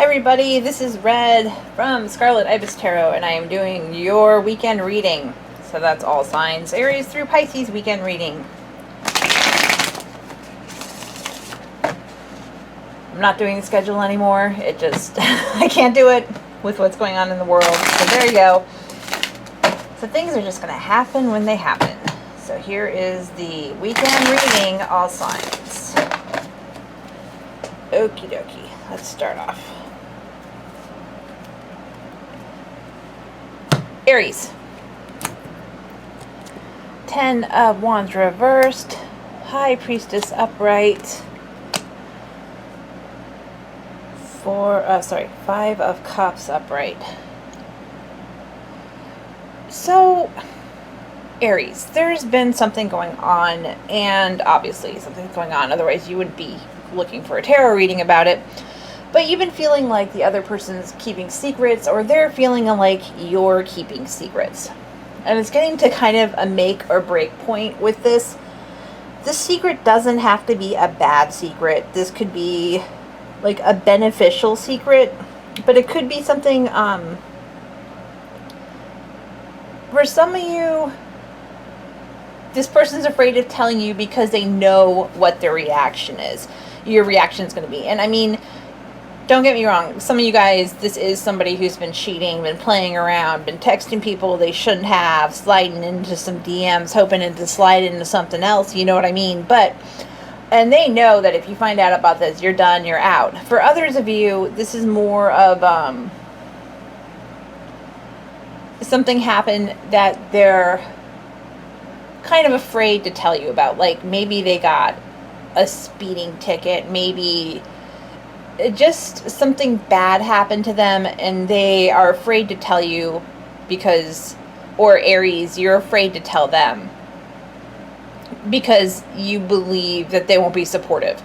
everybody, this is Red from Scarlet Ibis Tarot, and I am doing your weekend reading. So that's all signs, Aries through Pisces weekend reading. I'm not doing the schedule anymore. It just, I can't do it with what's going on in the world. So there you go. So things are just going to happen when they happen. So here is the weekend reading, all signs. Okie dokie. Let's start off. Aries. 10 of Wands reversed. High Priestess upright. 5 of Cups upright. So, Aries, there's been something going on, and obviously something's going on, otherwise you wouldn't be looking for a tarot reading about it. But you've been feeling like the other person's keeping secrets, or they're feeling like you're keeping secrets. And it's getting to kind of a make or break point with this. This secret doesn't have to be a bad secret. This could be like a beneficial secret, but it could be something, for some of you, this person's afraid of telling you because they know what their reaction is. Your reaction is going to be. And I mean, don't get me wrong, some of you guys, this is somebody who's been cheating, been playing around, been texting people they shouldn't have, sliding into some DMs, hoping to slide into something else, you know what I mean? But, and they know that if you find out about this, you're done, you're out. For others of you, this is more of, something happened that they're kind of afraid to tell you about. Like, maybe they got a speeding ticket, maybe just something bad happened to them and they are afraid to tell you because, or Aries, you're afraid to tell them because you believe that they won't be supportive.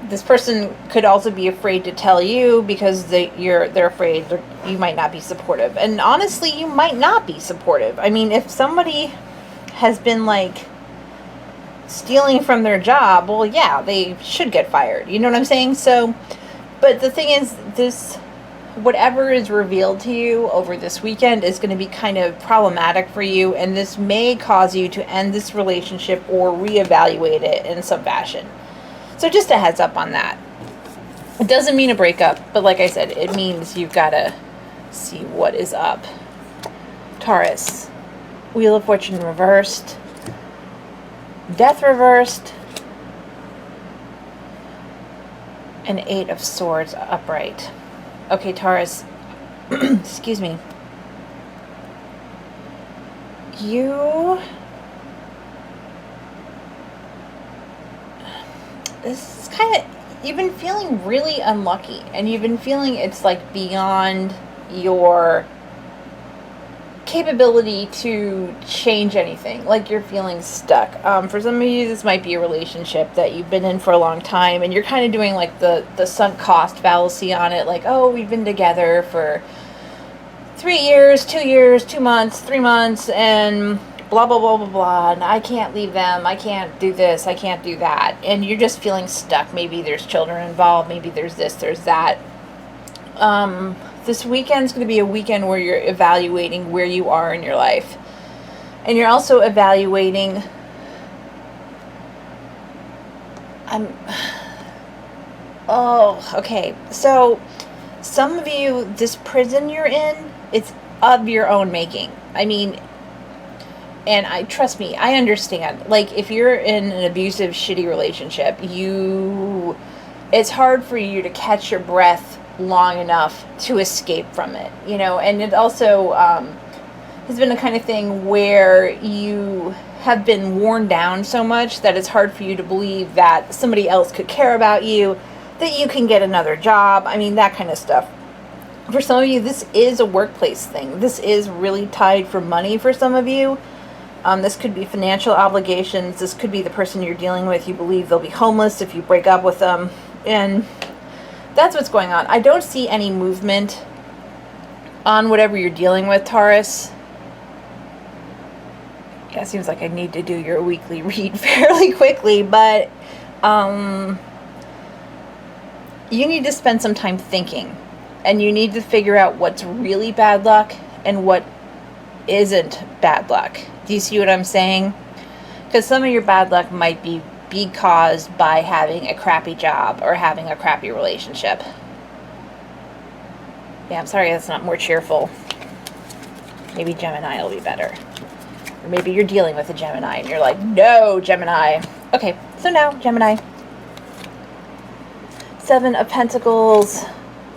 This person could also be afraid to tell you because they're afraid you might not be supportive. And honestly, you might not be supportive. I mean, if somebody has been like stealing from their job, well, yeah, they should get fired. You know what I'm saying? So, but the thing is, this, whatever is revealed to you over this weekend is going to be kind of problematic for you, and this may cause you to end this relationship or reevaluate it in some fashion. So just a heads up on that. It doesn't mean a breakup, but like I said, it means you've got to see what is up. Taurus. Wheel of Fortune reversed. Death reversed. And 8 of Swords upright. Okay, Taurus. Excuse me. This is kind of, you've been feeling really unlucky, and you've been feeling it's like beyond your capability to change anything, like you're feeling stuck. For some of you, this might be a relationship that you've been in for a long time, and you're kind of doing like the sunk cost fallacy on it, like, oh, we've been together for 3 years, 2 years, 2 months, 3 months, and blah, blah, blah, blah, blah, and I can't leave them, I can't do this, I can't do that, and you're just feeling stuck. Maybe there's children involved, maybe there's this, there's that. This weekend's going to be a weekend where you're evaluating where you are in your life. And you're also evaluating, okay. So, some of you, this prison you're in, it's of your own making. I mean, and trust me, I understand. Like, if you're in an abusive, shitty relationship, it's hard for you to catch your breath long enough to escape from it, you know. And it also has been the kind of thing where you have been worn down so much that it's hard for you to believe that somebody else could care about you, that you can get another job. I mean, that kind of stuff. For some of you, this is a workplace thing. This is really tied for money for some of you. This could be financial obligations. This could be the person you're dealing with. You believe they'll be homeless if you break up with them. And that's what's going on. I don't see any movement on whatever you're dealing with, Taurus. Yeah, it seems like I need to do your weekly read fairly quickly, but you need to spend some time thinking, and you need to figure out what's really bad luck and what isn't bad luck. Do you see what I'm saying? Because some of your bad luck might be caused by having a crappy job or having a crappy relationship. Yeah, I'm sorry that's not more cheerful. Maybe Gemini will be better. Or maybe you're dealing with a Gemini and you're like, no, Gemini. Okay, so now, Gemini. 7 of Pentacles.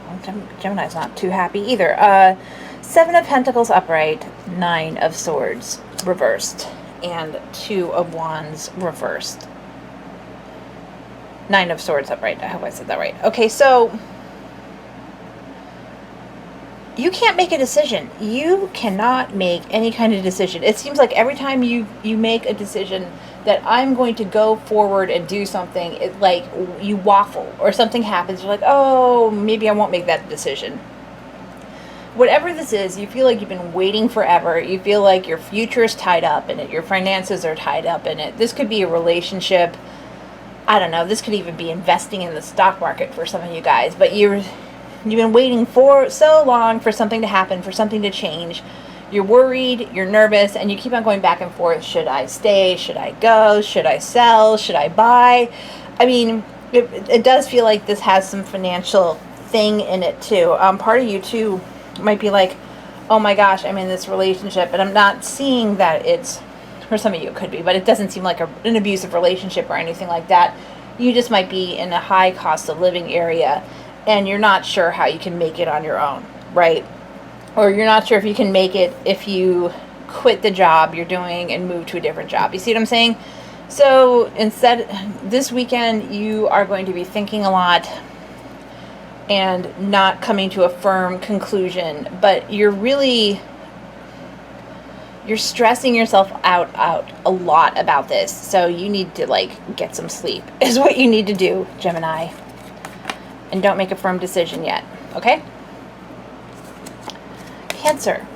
Well, Gemini's not too happy either. 7 of Pentacles upright, 9 of Swords reversed, and 2 of Wands reversed. 9 of Swords upright. I hope I said that right. Okay, so you can't make a decision. You cannot make any kind of decision. It seems like every time you make a decision that I'm going to go forward and do something, it like you waffle or something happens. You're like, oh, maybe I won't make that decision. Whatever this is, you feel like you've been waiting forever. You feel like your future is tied up in it. Your finances are tied up in it. This could be a relationship. I don't know. This could even be investing in the stock market for some of you guys. But you've been waiting for so long for something to happen, for something to change. You're worried, you're nervous, and you keep on going back and forth. Should I stay? Should I go? Should I sell? Should I buy? I mean, it does feel like this has some financial thing in it too. Part of you too might be like, oh my gosh, I'm in this relationship, and I'm not seeing that it's, for some of you it could be, but it doesn't seem like an abusive relationship or anything like that. You just might be in a high cost of living area, and you're not sure how you can make it on your own, right? Or you're not sure if you can make it if you quit the job you're doing and move to a different job. You see what I'm saying? So instead, this weekend, you are going to be thinking a lot and not coming to a firm conclusion, but you're stressing yourself out a lot about this. So you need to like get some sleep is what you need to do, Gemini. And don't make a firm decision yet, okay? Cancer.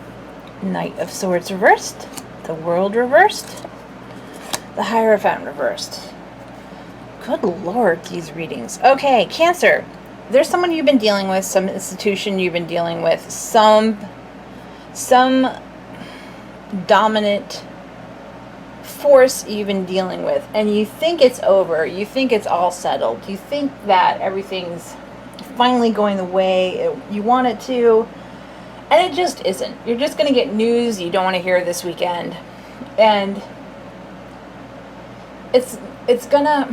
Knight of Swords reversed. The World reversed. The Hierophant reversed. Good Lord, these readings. Okay, Cancer. There's someone you've been dealing with, some institution you've been dealing with, some dominant force you've been dealing with, and you think it's over. You think it's all settled. You think that everything's finally going the way you want it to. And it just isn't. You're just going to get news you don't want to hear this weekend. And it's going to...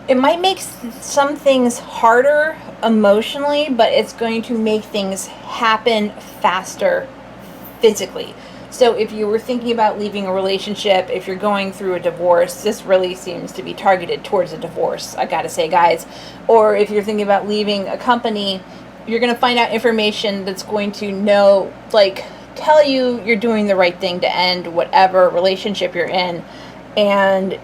it might make some things harder emotionally, but it's going to make things happen faster physically. So if you were thinking about leaving a relationship, if you're going through a divorce, this really seems to be targeted towards a divorce, I gotta say, guys. Or if you're thinking about leaving a company, you're going to find out information that's going to tell you you're doing the right thing to end whatever relationship you're in. And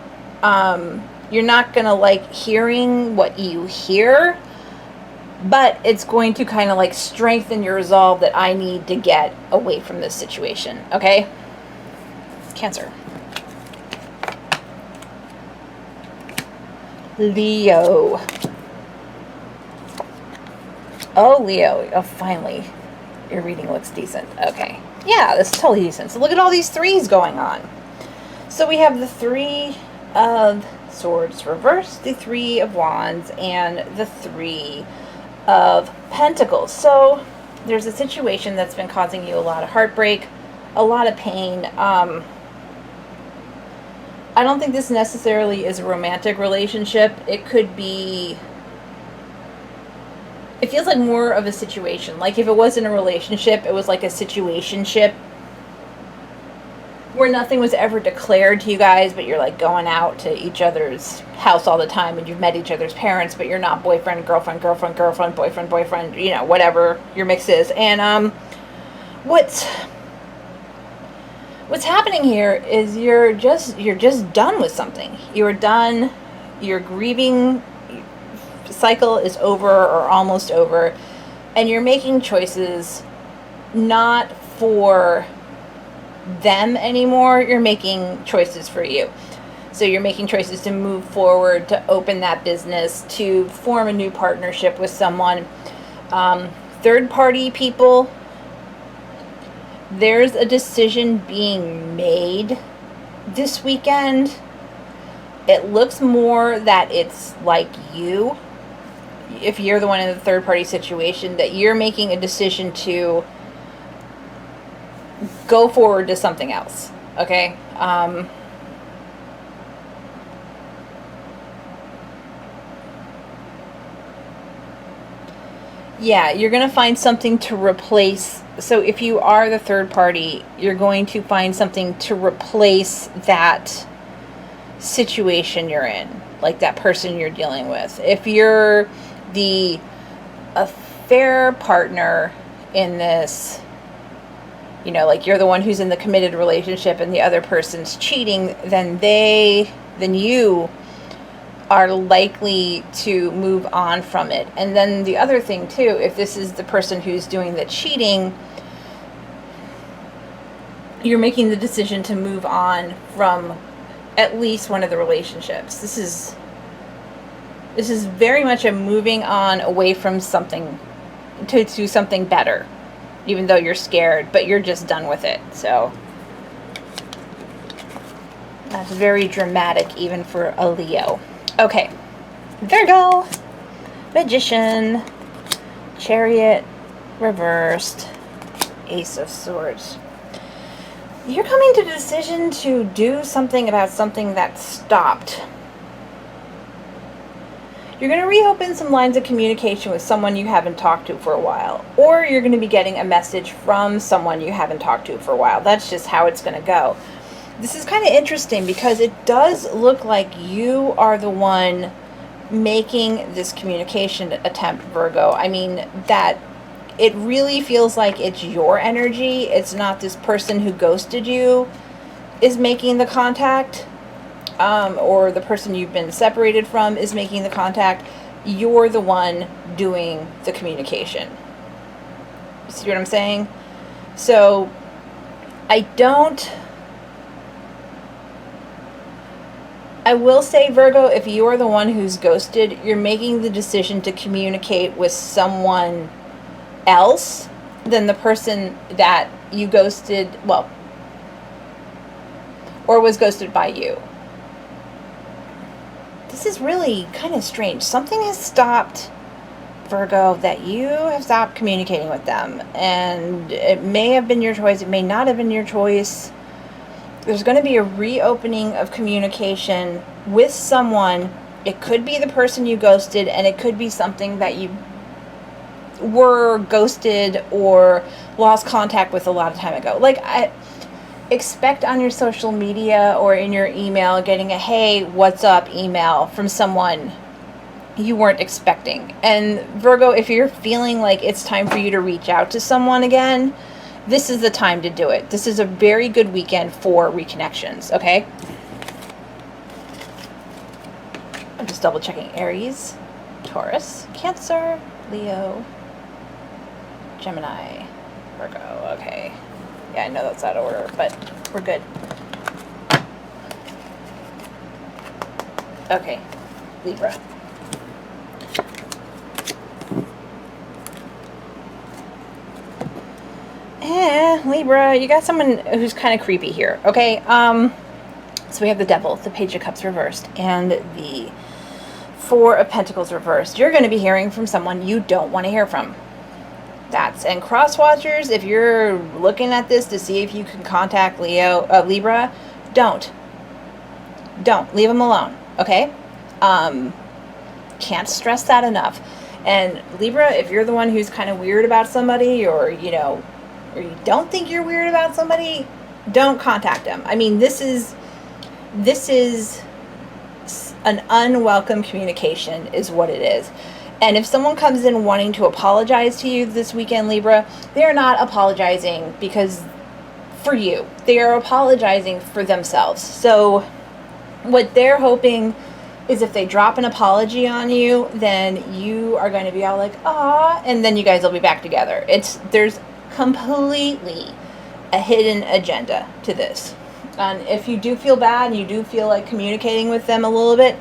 you're not going to like hearing what you hear, but it's going to kind of like strengthen your resolve that I need to get away from this situation. Okay? Cancer. Leo. Oh, Leo. Oh, finally. Your reading looks decent. Okay. Yeah, this is totally decent. So look at all these threes going on. So we have the 3 of Swords reversed, the 3 of Wands, and the 3 of Pentacles. So there's a situation that's been causing you a lot of heartbreak, a lot of pain. I don't think this necessarily is a romantic relationship. It could be... It feels like more of a situation. Like if it wasn't a relationship, it was like a situationship where nothing was ever declared to you guys, but you're like going out to each other's house all the time and you've met each other's parents, but you're not boyfriend, girlfriend, girlfriend, girlfriend, boyfriend, boyfriend, you know, whatever your mix is. And what's happening here is you're just done with something. You're done. Your grieving cycle is over or almost over, and you're making choices not for them anymore. You're making choices for you. So you're making choices to move forward, to open that business, to form a new partnership with someone. Third party people, there's a decision being made this weekend. It looks more that it's like you, if you're the one in the third party situation, that you're making a decision to go forward to something else. Okay? Yeah, you're going to find something to replace. So if you are the third party, you're going to find something to replace that situation you're in, like that person you're dealing with. If you're the affair partner in this, you know, like you're the one who's in the committed relationship and the other person's cheating, then you are likely to move on from it. And then the other thing too, if this is the person who's doing the cheating, you're making the decision to move on from at least one of the relationships. This is very much a moving on away from something to something better, even though you're scared, but you're just done with it. So that's very dramatic even for a Leo. Okay, Virgo, Magician, Chariot, reversed, Ace of Swords. You're coming to the decision to do something about something that stopped. You're going to reopen some lines of communication with someone you haven't talked to for a while. Or you're going to be getting a message from someone you haven't talked to for a while. That's just how it's going to go. This is kind of interesting because it does look like you are the one making this communication attempt, Virgo. I mean, that it really feels like it's your energy. It's not this person who ghosted you is making the contact, or the person you've been separated from is making the contact. You're the one doing the communication. See what I'm saying? So I will say, Virgo, if you're the one who's ghosted, you're making the decision to communicate with someone else than the person that you ghosted, well, or was ghosted by you. This is really kind of strange. Something has stopped, Virgo, that you have stopped communicating with them. And it may have been your choice. It may not have been your choice. There's going to be a reopening of communication with someone. It could be the person you ghosted, and it could be something that you were ghosted or lost contact with a lot of time ago. Like, I expect on your social media or in your email getting a "hey, what's up" email from someone you weren't expecting. And Virgo, if you're feeling like it's time for you to reach out to someone again, this is the time to do it. This is a very good weekend for reconnections, okay? I'm just double checking. Aries, Taurus, Cancer, Leo, Gemini, Virgo. Okay. Yeah, I know that's out of order, but we're good. Okay. Libra. Libra, you got someone who's kind of creepy here, okay? So we have the Devil, the Page of Cups reversed, and the Four of Pentacles reversed. You're going to be hearing from someone you don't want to hear from. And cross watchers, if you're looking at this to see if you can contact Libra, don't leave them alone, okay? Can't stress that enough. And Libra, if you're the one who's kind of weird about somebody, or you don't think you're weird about somebody, don't contact them. I mean, this is an unwelcome communication is what it is. And if someone comes in wanting to apologize to you this weekend, Libra, they are not apologizing for you. They are apologizing for themselves. So what they're hoping is if they drop an apology on you, then you are going to be all like, "Ah," and then you guys will be back together. There's completely a hidden agenda to this. And if you do feel bad and you do feel like communicating with them a little bit,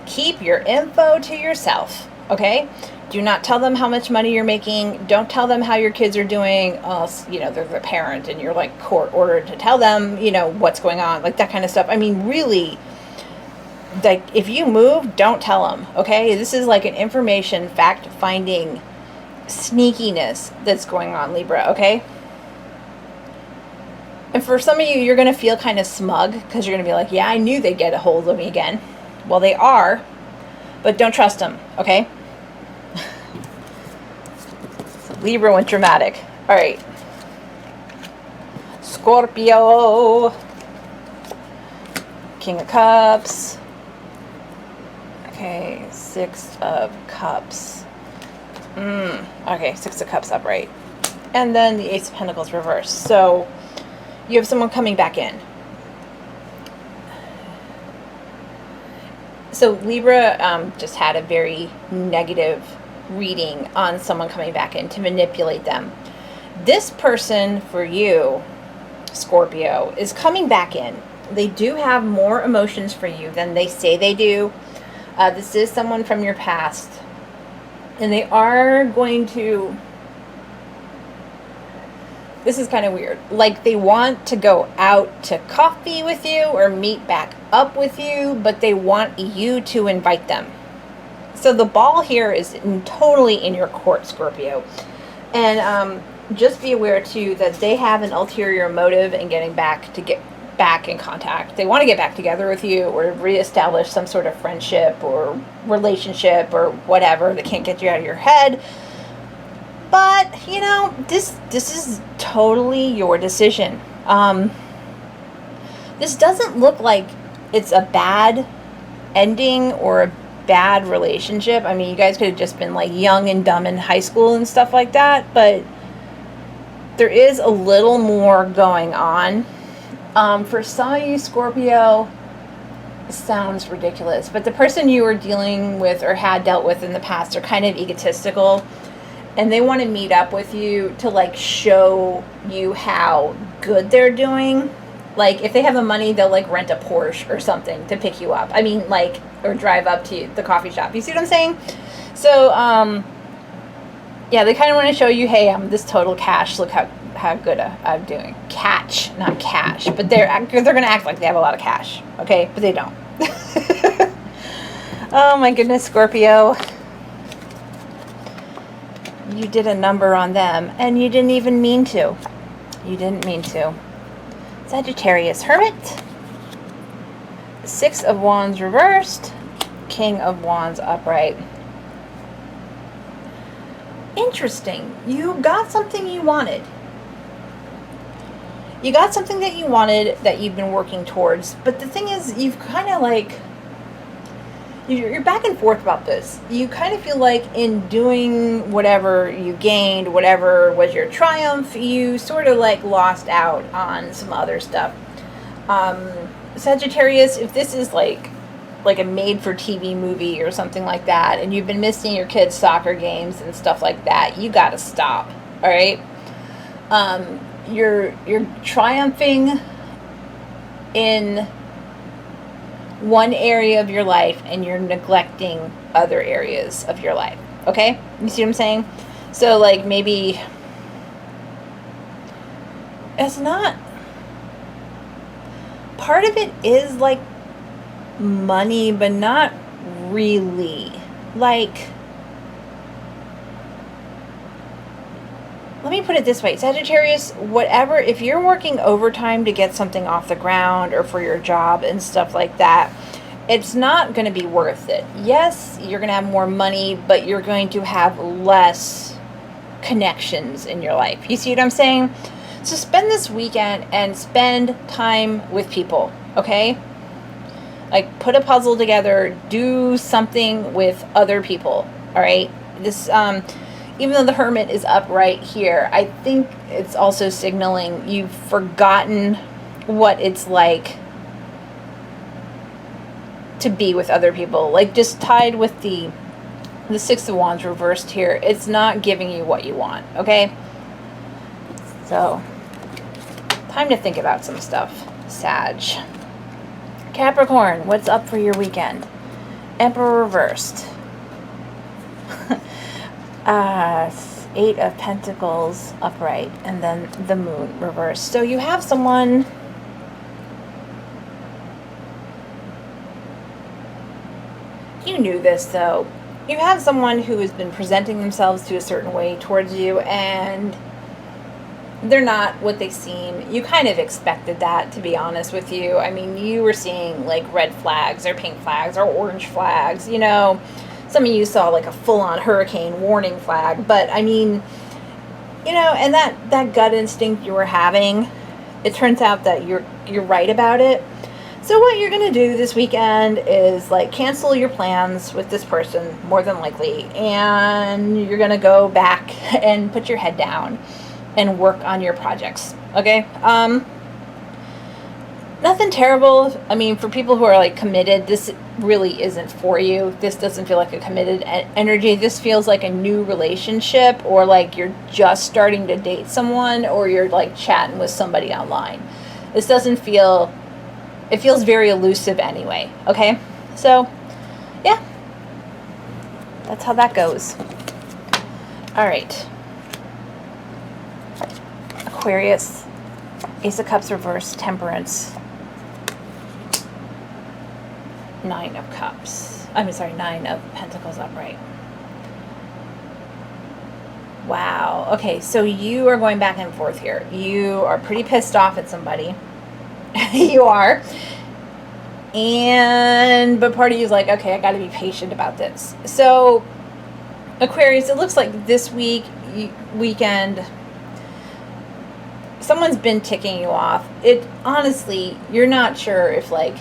keep your info to yourself, okay? Do not tell them how much money you're making. Don't tell them how your kids are doing. Else, you know, they're the parent and you're like court ordered to tell them, you know, what's going on, like that kind of stuff. I mean, really, like if you move, don't tell them, okay? This is like an information fact-finding sneakiness that's going on, Libra, okay? And for some of you, you're going to feel kind of smug because you're going to be like, yeah, I knew they'd get a hold of me again. Well, they are, but don't trust them, okay? So Libra went dramatic. All right. Scorpio. King of Cups. Okay, Six of Cups. Okay, Six of Cups upright. And then the Ace of Pentacles reversed. So you have someone coming back in. So Libra just had a very negative reading on someone coming back in to manipulate them. This person for you, Scorpio, is coming back in. They do have more emotions for you than they say they do. This is someone from your past. And they are going to... This is kind of weird. Like they want to go out to coffee with you or meet back up with you, but they want you to invite them. So the ball here is totally in your court, Scorpio. And just be aware too that they have an ulterior motive in getting back to get back in contact. They want to get back together with you or reestablish some sort of friendship or relationship or whatever. They can't get you out of your head. But, you know, this is totally your decision. This doesn't look like it's a bad ending or a bad relationship. I mean, you guys could have just been like young and dumb in high school and stuff like that. But there is a little more going on. For some of you, Scorpio, sounds ridiculous. But the person you were dealing with or had dealt with in the past are kind of egotistical. And they want to meet up with you to like show you how good they're doing. Like if they have the money, they'll like rent a Porsche or something to pick you up. I mean, like, or drive up to the coffee shop. You see what I'm saying? So, yeah, they kind of want to show you, hey, I'm this total cash. Look how good I'm doing. Catch, not cash. But they're going to act like they have a lot of cash. Okay? But they don't. Oh my goodness, Scorpio. You did a number on them, and you didn't even mean to. You didn't mean to. Sagittarius, Hermit. Six of Wands reversed. King of Wands upright. Interesting. You got something you wanted. You got something that you wanted that you've been working towards. But the thing is, you've kind of like... You're back and forth about this. You kind of feel like in doing whatever you gained, whatever was your triumph, you sort of like lost out on some other stuff. Sagittarius, if this is like a made-for-TV movie or something like that, and you've been missing your kids' soccer games and stuff like that, you got to stop. All right. You're triumphing in one area of your life and you're neglecting other areas of your life. Okay? You see what I'm saying? So like maybe it's not, part of it is like money, but not really. Like, let me put it this way, Sagittarius, whatever, if you're working overtime to get something off the ground or for your job and stuff like that, it's not going to be worth it. Yes, you're going to have more money, but you're going to have less connections in your life. You see what I'm saying? So spend this weekend and spend time with people, okay? Like put a puzzle together, do something with other people, all right? This, even though the Hermit is up right here, I think it's also signaling you've forgotten what it's like to be with other people. Like just tied with the Six of Wands reversed here, it's not giving you what you want, okay? So, time to think about some stuff. Sag. Capricorn, what's up for your weekend? Emperor reversed. 8 of Pentacles upright, and then the Moon reversed. So you have someone... You knew this, though. You have someone who has been presenting themselves to a certain way towards you, and they're not what they seem. You kind of expected that, to be honest with you. I mean, you were seeing, like, red flags or pink flags or orange flags, you know. Some of you saw, like, a full-on hurricane warning flag. But, I mean, you know, and that gut instinct you were having, it turns out that you're right about it. So what you're going to do this weekend is, like, cancel your plans with this person, more than likely, and you're going to go back and put your head down and work on your projects, okay? Nothing terrible. I mean, for people who are, like, committed, this really isn't for you. This doesn't feel like a committed energy. This feels like a new relationship, or like you're just starting to date someone, or you're, like, chatting with somebody online. This doesn't feel... It feels very elusive anyway, okay? So, yeah. That's how that goes. All right. Aquarius. Ace of Cups reversed. Temperance. 9 of Cups. I'm sorry, 9 of Pentacles upright. Wow. Okay, so you are going back and forth here. You are pretty pissed off at somebody. You are. But part of you is like, okay, I got to be patient about this. So, Aquarius, it looks like this weekend, someone's been ticking you off. Honestly, you're not sure if, like,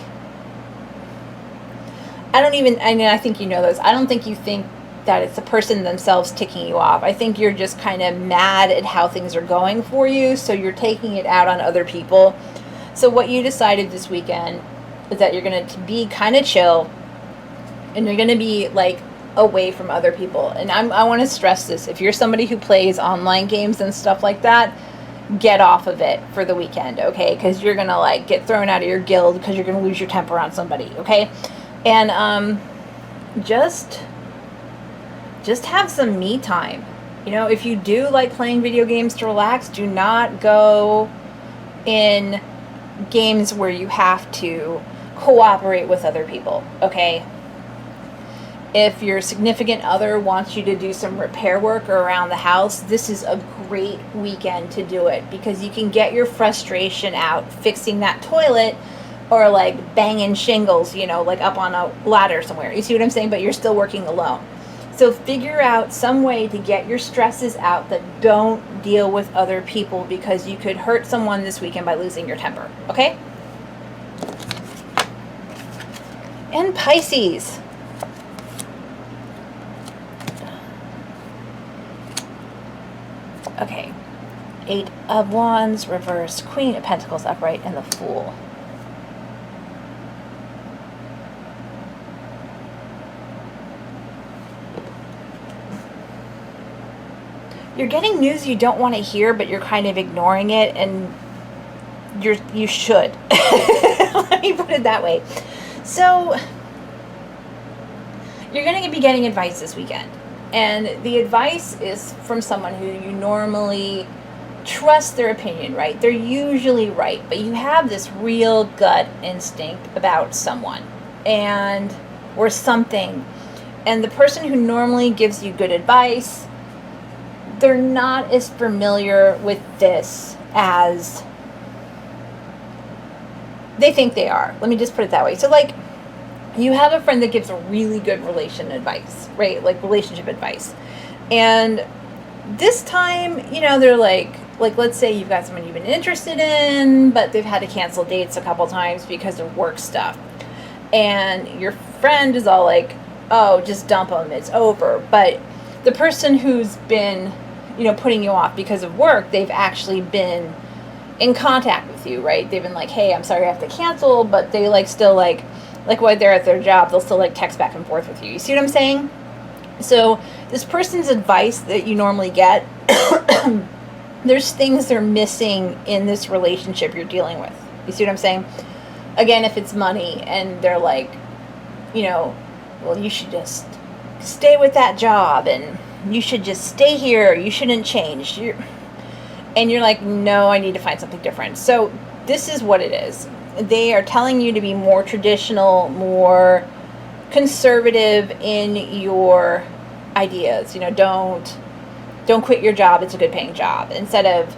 I think you know this. I don't think you think that it's the person themselves ticking you off. I think you're just kind of mad at how things are going for you, so you're taking it out on other people. So what you decided this weekend is that you're going to be kind of chill, and you're going to be, like, away from other people. And I want to stress this. If you're somebody who plays online games and stuff like that, get off of it for the weekend, okay? Because you're going to, like, get thrown out of your guild because you're going to lose your temper on somebody, okay? And just have some me time. You know, if you do like playing video games to relax, do not go in games where you have to cooperate with other people, okay? If your significant other wants you to do some repair work around the house, this is a great weekend to do it, because you can get your frustration out fixing that toilet, or, like, banging shingles, you know, like up on a ladder somewhere. You see what I'm saying? But you're still working alone. So figure out some way to get your stresses out that don't deal with other people, because you could hurt someone this weekend by losing your temper, okay? And Pisces. Okay. 8 of Wands reversed, Queen of Pentacles upright, and the Fool. You're getting news you don't want to hear, but you're kind of ignoring it, and you should. Let me put it that way. So, you're going to be getting advice this weekend. And the advice is from someone who you normally trust their opinion, right? They're usually right, but you have this real gut instinct about someone or something. And the person who normally gives you good advice, they're not as familiar with this as they think they are. Let me just put it that way. So, like, you have a friend that gives a really good relationship advice, right? Like, relationship advice. And this time, you know, they're like, let's say you've got someone you've been interested in, but they've had to cancel dates a couple times because of work stuff. And your friend is all like, oh, just dump them, it's over. But the person who's been, you know, putting you off because of work, they've actually been in contact with you, right? They've been like, hey, I'm sorry I have to cancel, but they, like, still, like while they're at their job, they'll still, like, text back and forth with you. You see what I'm saying? So this person's advice that you normally get, there's things they're missing in this relationship you're dealing with, You see what I'm saying? Again, if it's money and they're like, you know, well, you should just stay with that job and you should just stay here. You shouldn't change. And you're like, no, I need to find something different. So this is what it is. They are telling you to be more traditional, more conservative in your ideas. You know, don't quit your job. It's a good paying job. Instead of,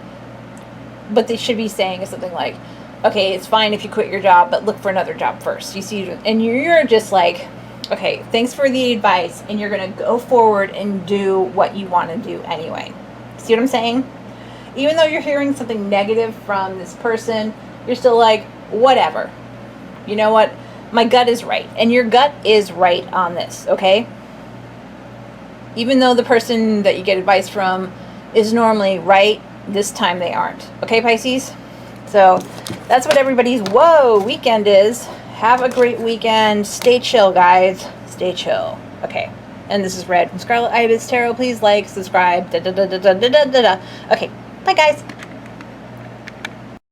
what they should be saying is something like, okay, it's fine if you quit your job, but look for another job first. You see, and you're just like, okay, thanks for the advice, and you're going to go forward and do what you want to do anyway. See what I'm saying? Even though you're hearing something negative from this person, you're still like, whatever. You know what? My gut is right. And your gut is right on this, okay? Even though the person that you get advice from is normally right, this time they aren't. Okay, Pisces? So that's what everybody's weekend is. Have a great weekend. Stay chill, guys. Stay chill. Okay. And this is Red from Scarlet Ibis Tarot. Please like, subscribe. Okay. Bye, guys.